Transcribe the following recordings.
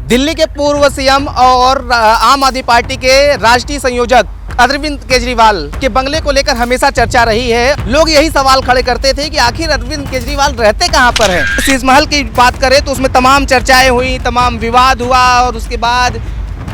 दिल्ली के पूर्व सीएम और आम आदमी पार्टी के राष्ट्रीय संयोजक अरविंद केजरीवाल के बंगले को लेकर हमेशा चर्चा रही है। लोग यही सवाल खड़े करते थे कि आखिर अरविंद केजरीवाल रहते कहां पर हैं। शीश महल की बात करें तो उसमें तमाम चर्चाएं हुई, तमाम विवाद हुआ और उसके बाद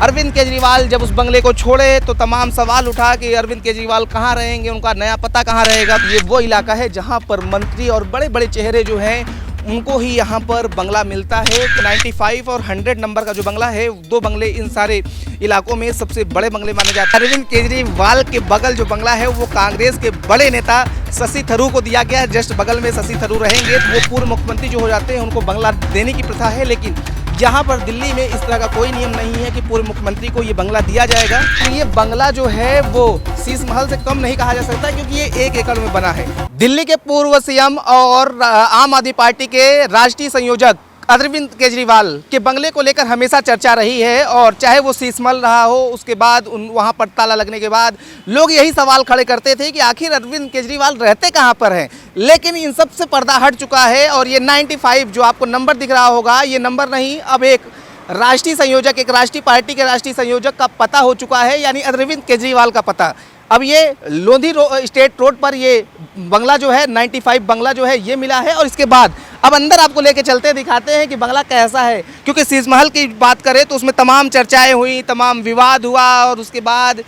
अरविंद केजरीवाल जब उस बंगले को छोड़े तो तमाम सवाल उठा कि अरविंद केजरीवाल कहाँ रहेंगे, उनका नया पता कहाँ रहेगा। ये वो इलाका है जहाँ पर मंत्री और बड़े बड़े चेहरे जो हैं उनको ही यहाँ पर बंगला मिलता है। तो 95 और 100 नंबर का जो बंगला है, दो बंगले इन सारे इलाकों में सबसे बड़े बंगले माने जाते हैं। अरविंद केजरीवाल के बगल जो बंगला है वो कांग्रेस के बड़े नेता शशि थरूर को दिया गया है। जस्ट बगल में शशि थरूर रहेंगे तो वो पूर्व मुख्यमंत्री जो हो जाते हैं उनको बंगला देने की प्रथा है। लेकिन यहाँ पर दिल्ली में इस तरह का कोई नियम नहीं है कि पूर्व मुख्यमंत्री को ये बंगला दिया जाएगा। तो ये बंगला जो है वो शीश महल से कम नहीं कहा जा सकता क्योंकि ये 1 एकड़ में बना है। दिल्ली के पूर्व सीएम और आम आदमी पार्टी के राष्ट्रीय संयोजक अरविंद केजरीवाल के बंगले को लेकर हमेशा चर्चा रही है और चाहे वो शीश महल रहा हो, उसके बाद वहाँ पर ताला लगने के बाद लोग यही सवाल खड़े करते थे कि आखिर अरविंद केजरीवाल रहते कहाँ पर हैं। लेकिन इन सब से पर्दा हट चुका है और ये 95 जो आपको नंबर दिख रहा होगा, ये नंबर नहीं, अब एक राष्ट्रीय संयोजक, एक राष्ट्रीय पार्टी के राष्ट्रीय संयोजक का पता हो चुका है, यानी अरविंद केजरीवाल का पता। अब ये लोधी स्टेट रोड पर ये बंगला जो है 95 बंगला जो है ये मिला है। और इसके बाद अब अंदर आपको लेके चलते दिखाते हैं कि बंगला कैसा है, क्योंकि शीश महल की बात करें तो उसमें तमाम चर्चाएं हुई, तमाम विवाद हुआ और उसके बाद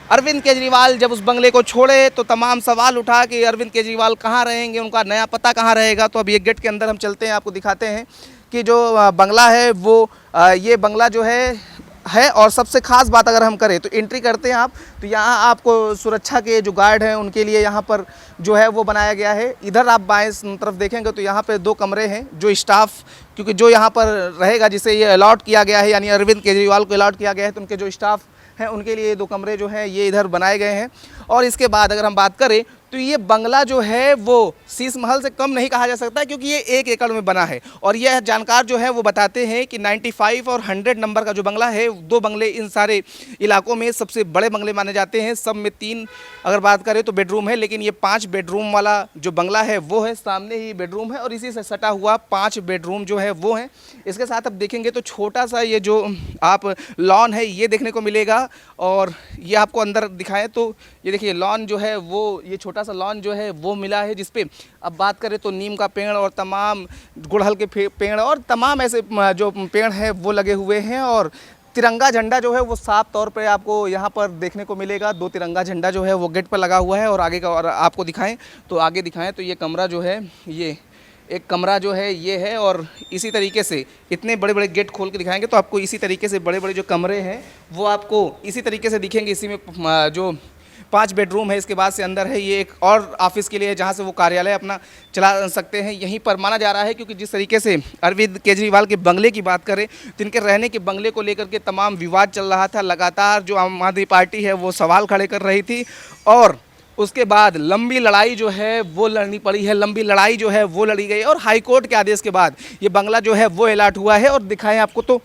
अरविंद केजरीवाल जब उस बंगले को छोड़े तो तमाम सवाल उठा कि अरविंद केजरीवाल कहाँ रहेंगे, उनका नया पता कहाँ रहेगा। तो अब ये गेट के अंदर हम चलते हैं, आपको दिखाते हैं कि जो बंगला है वो ये बंगला जो है और सबसे ख़ास बात अगर हम करें तो एंट्री करते हैं आप तो यहाँ आपको सुरक्षा के जो गार्ड हैं उनके लिए यहाँ पर जो है वो बनाया गया है। इधर आप बाएं तरफ देखेंगे तो यहाँ पे 2 कमरे हैं जो स्टाफ, क्योंकि जो यहाँ पर रहेगा जिसे ये अलॉट किया गया है, यानी अरविंद केजरीवाल को अलॉट किया गया है, तो उनके जो स्टाफ हैं उनके लिए 2 कमरे जो हैं ये इधर बनाए गए हैं। और इसके बाद अगर हम बात करें तो ये बंगला जो है वो शीश महल से कम नहीं कहा जा सकता क्योंकि ये 1 एकड़ में बना है। और यह जानकार जो है वो बताते हैं कि 95 और 100 नंबर का जो बंगला है, 2 बंगले इन सारे इलाकों में सबसे बड़े बंगले माने जाते हैं। सब में 3 अगर बात करें तो बेडरूम है, लेकिन ये 5 बेडरूम वाला जो बंगला है वो है, सामने ही बेडरूम है और इसी से सटा हुआ 5 बेडरूम जो है वो है। इसके साथ अब देखेंगे तो छोटा सा ये जो आप लॉन है ये देखने को मिलेगा। और ये आपको अंदर दिखाएं तो ये देखिए लॉन जो है वो, ये छोटा सा लॉन जो है वो मिला है, जिसपे अब बात करें तो नीम का पेड़ और तमाम गुड़हल के पेड़ और तमाम ऐसे जो पेड़ हैं वो लगे हुए हैं। और तिरंगा झंडा जो है वो साफ तौर पे आपको यहाँ पर देखने को मिलेगा। 2 तिरंगा झंडा जो है वो गेट पर लगा हुआ है। और आगे का और आपको दिखाएं तो आगे दिखाएं तो ये कमरा जो है, ये एक कमरा जो है ये है। और इसी तरीके से इतने बड़े बड़े गेट खोल के दिखाएंगे तो आपको इसी तरीके से बड़े बड़े जो कमरे हैं वो आपको इसी तरीके से दिखेंगे। इसी में जो 5 बेडरूम है, इसके बाद से अंदर है ये एक और ऑफिस के लिए जहाँ से वो कार्यालय अपना चला सकते हैं, यहीं पर माना जा रहा है। क्योंकि जिस तरीके से अरविंद केजरीवाल के बंगले की बात करें तो इनके रहने के बंगले को लेकर के तमाम विवाद चल रहा था। लगातार जो आम आदमी पार्टी है वो सवाल खड़े कर रही थी और उसके बाद लंबी लड़ाई जो है वो लड़नी पड़ी है, लंबी लड़ाई जो है वो लड़ी गई और हाईकोर्ट के आदेश के बाद ये बंगला जो है वो अलॉट हुआ है। और दिखाएं आपको तो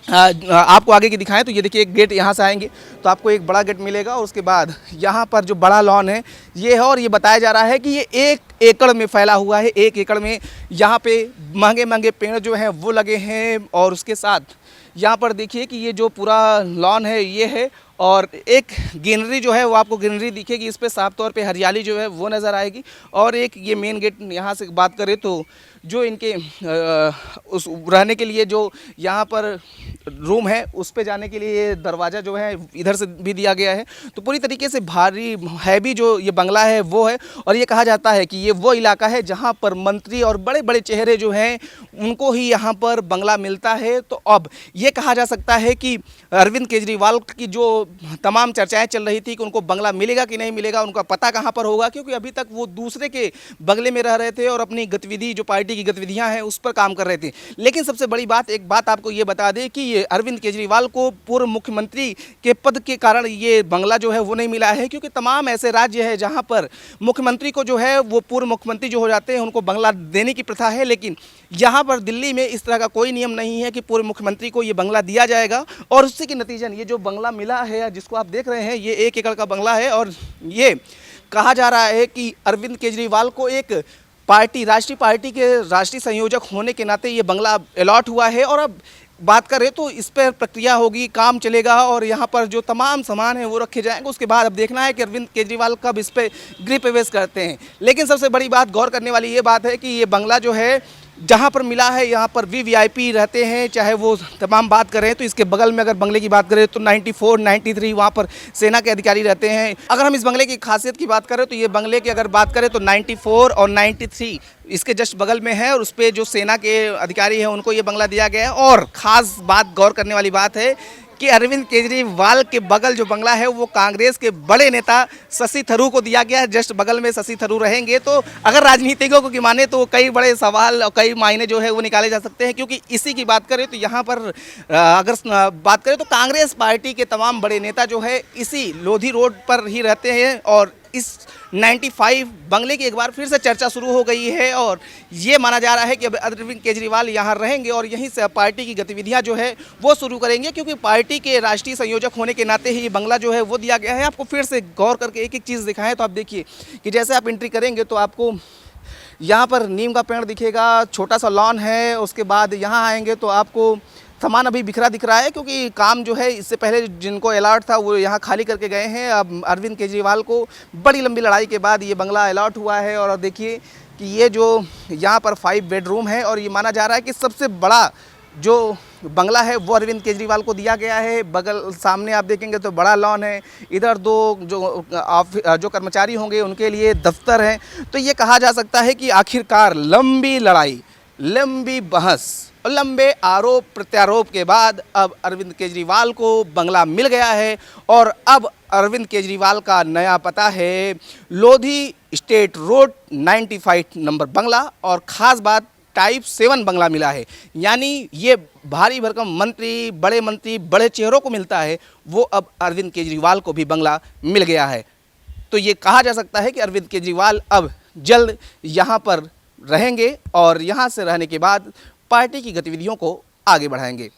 आपको आगे की दिखाएं तो ये देखिए एक गेट यहाँ से आएंगे तो आपको एक बड़ा गेट मिलेगा और उसके बाद यहाँ पर जो बड़ा लॉन है ये है। और ये बताया जा रहा है कि ये 1 एकड़ में फैला हुआ है। 1 एकड़ में यहाँ पे महंगे महंगे पेड़ जो हैं वो लगे हैं। और उसके साथ यहाँ पर देखिए कि ये जो पूरा लॉन है ये है और एक ग्रीनरी जो है वो आपको ग्रीनरी दिखेगी, इस पर साफ तौर पे हरियाली जो है वो नज़र आएगी। और एक ये मेन गेट यहाँ से बात करें तो जो इनके उस रहने के लिए जो यहाँ पर रूम है उस पे जाने के लिए दरवाज़ा जो है इधर से भी दिया गया है। तो पूरी तरीके से भारी हैवी जो ये बंगला है वो है। और ये कहा जाता है कि ये वो इलाका है जहाँ पर मंत्री और बड़े बड़े चेहरे जो हैं उनको ही यहाँ पर बंगला मिलता है। तो अब ये कहा जा सकता है कि अरविंद केजरीवाल की जो तमाम चर्चाएं चल रही थी कि उनको बंगला मिलेगा कि नहीं मिलेगा, उनका पता कहाँ पर होगा, क्योंकि अभी तक वो दूसरे के बंगले में रह रहे थे और अपनी गतिविधि जो पार्टी की गतिविधियां हैं उस पर काम कर रहे थे। लेकिन सबसे बड़ी बात, एक बात आपको ये बता दें कि ये अरविंद केजरीवाल को पूर्व मुख्यमंत्री के पद के कारण ये बंगला जो है वो नहीं मिला है, क्योंकि तमाम ऐसे राज्य है जहाँ पर मुख्यमंत्री को जो है वो पूर्व मुख्यमंत्री जो हो जाते हैं उनको बंगला देने की प्रथा है। लेकिन यहाँ पर दिल्ली में इस तरह का कोई नियम नहीं है कि पूर्व मुख्यमंत्री को ये बंगला दिया जाएगा। और उससे के नतीजन ये जो बंगला मिला है जिसको आप देख रहे हैं ये 1 एकड़ का बंगला है। और ये कहा जा रहा है कि अरविंद केजरीवाल को एक पार्टी, राष्ट्रीय पार्टी के राष्ट्रीय संयोजक होने के नाते ये बंगला अलॉट हुआ है। और अब बात करें तो इस पर प्रक्रिया होगी, काम चलेगा और यहाँ पर जो तमाम सामान है वो रखे जाएंगे। उसके बाद अब देखना है कि अरविंद केजरीवाल कब इस पर गृह प्रवेश करते हैं। लेकिन सबसे बड़ी बात गौर करने वाली ये बात है कि ये बंगला जो है जहाँ पर मिला है, यहाँ पर वीवीआईपी रहते हैं, चाहे वो तमाम बात करें तो इसके बगल में अगर बंगले की बात करें तो 94, 93 वहाँ पर सेना के अधिकारी रहते हैं। अगर हम इस बंगले की खासियत की बात करें तो ये बंगले की अगर बात करें तो 94 और 93 इसके जस्ट बगल में है और उस पर जो सेना के अधिकारी हैं उनको ये बंगला दिया गया है। और ख़ास बात गौर करने वाली बात है कि अरविंद केजरीवाल के बगल जो बंगला है वो कांग्रेस के बड़े नेता शशि थरूर को दिया गया है। जस्ट बगल में शशि थरूर रहेंगे। तो अगर राजनीतिकों को माने तो कई बड़े सवाल और कई मायने जो है वो निकाले जा सकते हैं, क्योंकि इसी की बात करें तो यहाँ पर अगर बात करें तो कांग्रेस पार्टी के तमाम बड़े नेता जो है इसी लोधी रोड पर ही रहते हैं। और इस 95 बंगले की एक बार फिर से चर्चा शुरू हो गई है और ये माना जा रहा है कि अब अरविंद केजरीवाल यहाँ रहेंगे और यहीं से पार्टी की गतिविधियाँ जो है वो शुरू करेंगे, क्योंकि पार्टी के राष्ट्रीय संयोजक होने के नाते ही ये बंगला जो है वो दिया गया है। आपको फिर से गौर करके एक एक चीज़ दिखाएं तो आप देखिए कि जैसे आप एंट्री करेंगे तो आपको यहाँ पर नीम का पेड़ दिखेगा, छोटा सा लॉन है। उसके बाद यहाँ आएंगे तो आपको सामान अभी बिखरा दिख रहा है, क्योंकि काम जो है इससे पहले जिनको अलॉट था वो यहाँ खाली करके गए हैं। अब अरविंद केजरीवाल को बड़ी लंबी लड़ाई के बाद ये बंगला अलॉट हुआ है और देखिए कि ये जो यहाँ पर 5 बेडरूम है और ये माना जा रहा है कि सबसे बड़ा जो बंगला है वो अरविंद केजरीवाल को दिया गया है। बगल सामने आप देखेंगे तो बड़ा लॉन है, इधर 2 जो कर्मचारी होंगे उनके लिए दफ्तर हैं। तो ये कहा जा सकता है कि आखिरकार लंबी लड़ाई, लंबी बहस और लंबे आरोप प्रत्यारोप के बाद अब अरविंद केजरीवाल को बंगला मिल गया है। और अब अरविंद केजरीवाल का नया पता है लोधी स्टेट रोड 95 नंबर बंगला। और ख़ास बात टाइप 7 बंगला मिला है, यानी ये भारी भरकम मंत्री, बड़े चेहरों को मिलता है, वो अब अरविंद केजरीवाल को भी बंगला मिल गया है। तो ये कहा जा सकता है कि अरविंद केजरीवाल अब जल्द यहाँ पर रहेंगे और यहाँ से रहने के बाद पार्टी की गतिविधियों को आगे बढ़ाएंगे।